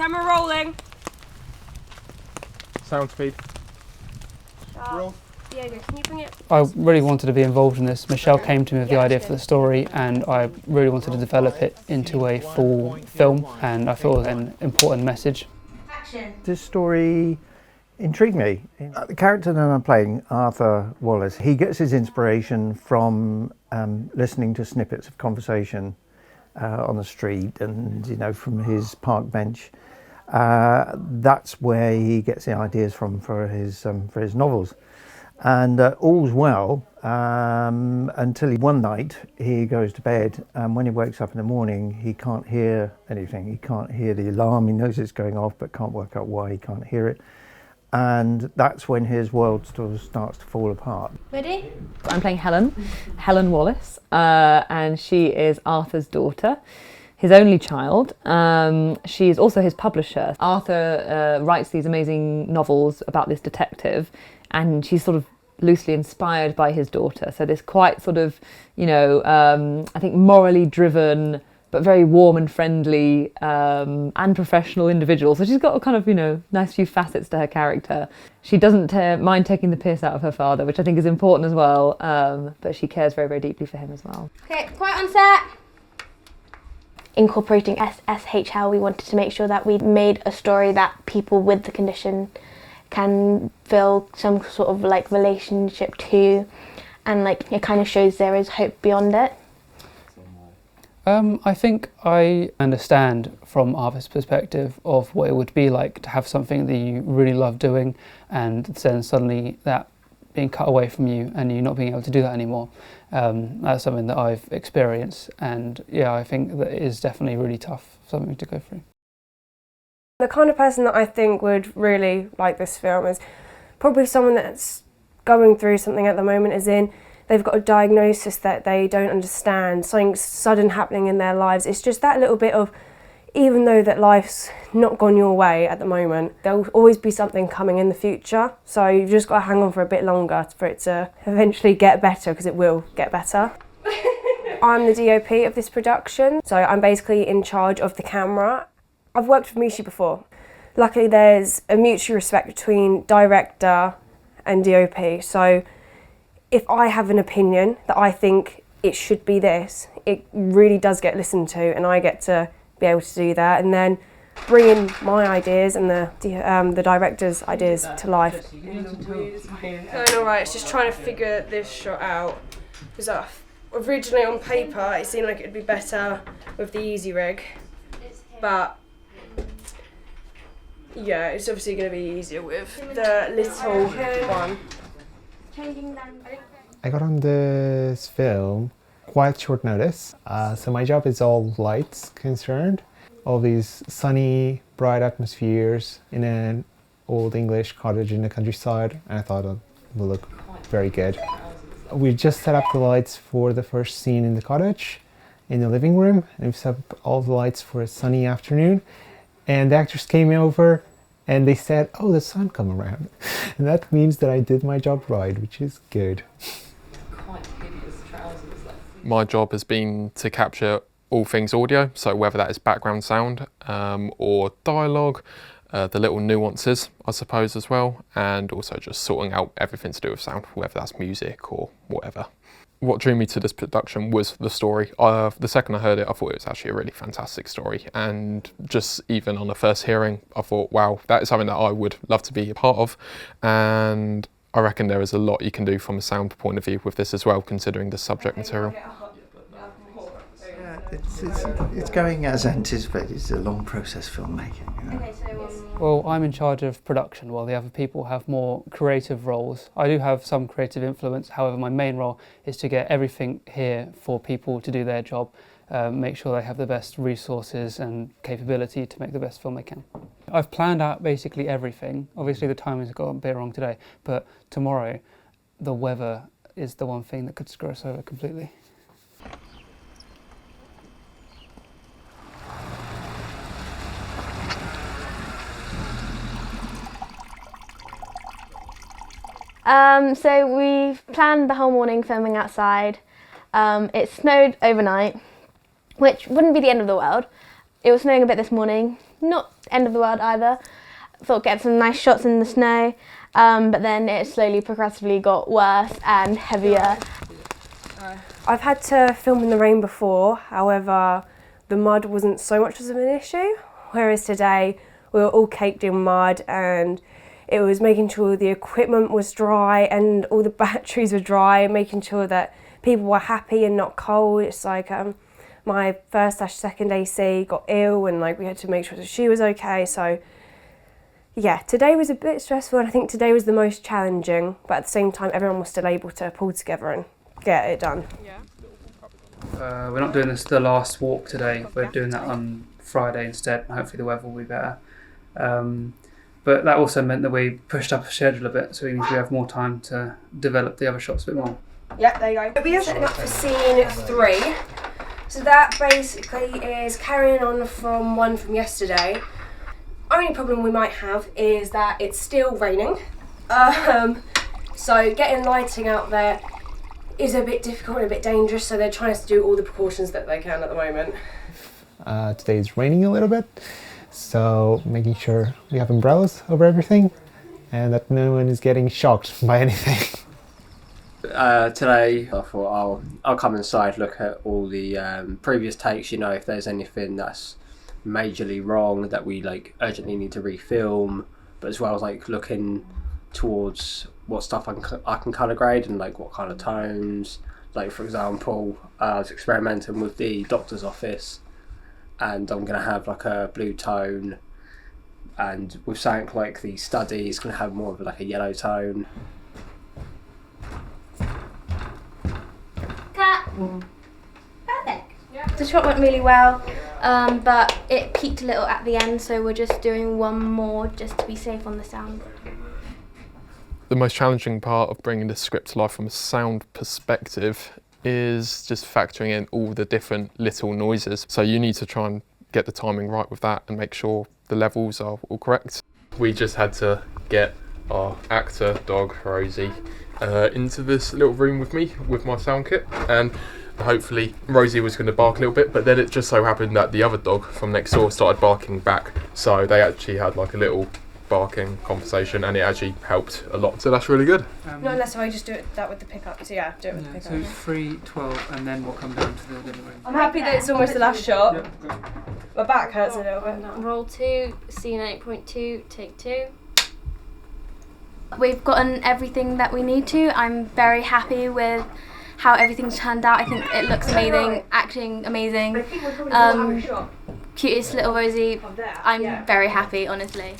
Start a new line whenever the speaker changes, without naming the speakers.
Camera rolling.
Sound speed. Roll.
Diego, can you bring it?
I really wanted to be involved in this. Michelle came to me with the idea for the story and I really wanted to develop it into a full film, and I thought it was an important message.
Action.
This story intrigued me. The character that I'm playing, Arthur Wallace, he gets his inspiration from listening to snippets of conversation on the street and, you know, from his park bench. That's where he gets the ideas from for his novels. And all's well until one night he goes to bed, and when he wakes up in the morning he can't hear anything. He can't hear the alarm. He knows it's going off but can't work out why he can't hear it. And that's when his world sort of starts to fall apart.
Ready?
I'm playing Helen Wallace, and she is Arthur's daughter, his only child. She is also his publisher. Arthur writes these amazing novels about this detective, and she's sort of loosely inspired by his daughter. So this quite sort of, you know, I think morally driven, but very warm and friendly and professional individual. So she's got a kind of, you know, nice few facets to her character. She doesn't mind taking the piss out of her father, which I think is important as well, but she cares very, very deeply for him as well.
Okay, quiet on set. Incorporating SSHL, we wanted to make sure that we made a story that people with the condition can feel some sort of like relationship to, and like it kind of shows there is hope beyond it.
I think I understand from Arthur's perspective of what it would be like to have something that you really love doing and then suddenly that being cut away from you and you not being able to do that anymore. That's something that I've experienced, and yeah, I think that it is definitely really tough, something to go through.
The kind of person that I think would really like this film is probably someone that's going through something at the moment, as in they've got a diagnosis that they don't understand, something sudden happening in their lives. It's just that little bit of, even though that life's not gone your way at the moment, there'll always be something coming in the future. So you've just got to hang on for a bit longer for it to eventually get better, because it will get better. I'm the DOP of this production, so I'm basically in charge of the camera. I've worked with Mishi before. Luckily there's a mutual respect between director and DOP, so if I have an opinion that I think it should be this, it really does get listened to, and I get to be able to do that and then bring in my ideas and the director's ideas to life. Alright, it's just trying to figure this shot out, because originally on paper it seemed like it would be better with the easy rig, but yeah, it's obviously going to be easier with the little one.
I got on this film quite short notice, so my job is all lights concerned. All these sunny, bright atmospheres in an old English cottage in the countryside, and I thought it would look very good. We just set up the lights for the first scene in the cottage, in the living room, and we've set up all the lights for a sunny afternoon. And the actors came over and they said, oh, the sun come around. And that means that I did my job right, which is good.
My job has been to capture all things audio, so whether that is background sound or dialogue, the little nuances, I suppose, as well, and also just sorting out everything to do with sound, whether that's music or whatever. What drew me to this production was the story. The second I heard it, I thought it was actually a really fantastic story, and just even on the first hearing, I thought, wow, that is something that I would love to be a part of, and I reckon there is a lot you can do from a sound point of view with this as well, considering the subject material.
It's going as anticipated. It's a long process filmmaking. You know?
Well, I'm in charge of production while the other people have more creative roles. I do have some creative influence, however my main role is to get everything here for people to do their job, make sure they have the best resources and capability to make the best film they can. I've planned out basically everything. Obviously the timing's got a bit wrong today, but tomorrow the weather is the one thing that could screw us over completely.
So we've planned the whole morning filming outside. It snowed overnight, which wouldn't be the end of the world. It was snowing a bit this morning, not end of the world either. Thought get some nice shots in the snow, but then it slowly progressively got worse and heavier.
I've had to film in the rain before, however the mud wasn't so much of an issue, whereas today we were all caked in mud and it was making sure the equipment was dry and all the batteries were dry, making sure that people were happy and not cold. It's like my first/second AC got ill and like we had to make sure that she was okay. So yeah, today was a bit stressful and I think today was the most challenging, but at the same time everyone was still able to pull together and get it done.
We're not doing the last walk today, we're doing that on Friday instead, and hopefully the weather will be better. But that also meant that we pushed up a schedule a bit, so we have more time to develop the other shots a bit more.
Yep, there you go. We are setting up for scene 3. So that basically is carrying on from one from yesterday. Only problem we might have is that it's still raining. So getting lighting out there is a bit difficult and a bit dangerous, so they're trying to do all the precautions that they can at the moment.
Today it's raining a little bit, so making sure we have umbrellas over everything and that no one is getting shocked by anything.
Today I thought I'll come inside, look at all the previous takes, if there's anything that's majorly wrong that we like urgently need to refilm, but as well as like looking towards what stuff I can colour grade and like what kind of tones. Like for example, I was experimenting with the doctor's office and I'm going to have like a blue tone, and with something like the study is going to have more of like a yellow tone.
Cut. Perfect. The shot went really well, but it peaked a little at the end, so we're just doing one more just to be safe on the sound.
The most challenging part of bringing the script to life from a sound perspective is just factoring in all the different little noises. So you need to try and get the timing right with that and make sure the levels are all correct. We just had to get our actor dog, Rosie, into this little room with me with my sound kit, and hopefully Rosie was going to bark a little bit, but then it just so happened that the other dog from next door started barking back, so they actually had like a little barking conversation and it actually helped a lot, so that's really good.
Not unless I just do that with the pickup, so yeah, do it with the pickup.
So 3, 12 and then we'll come down to the living room.
I'm happy that it's almost the last shot.
Yep.
My back hurts a little bit.
Roll 2, scene 8.2, take 2. We've gotten everything that we need to. I'm very happy with how everything's turned out. I think it looks amazing, acting amazing. Cutest little Rosie. I'm very happy, honestly.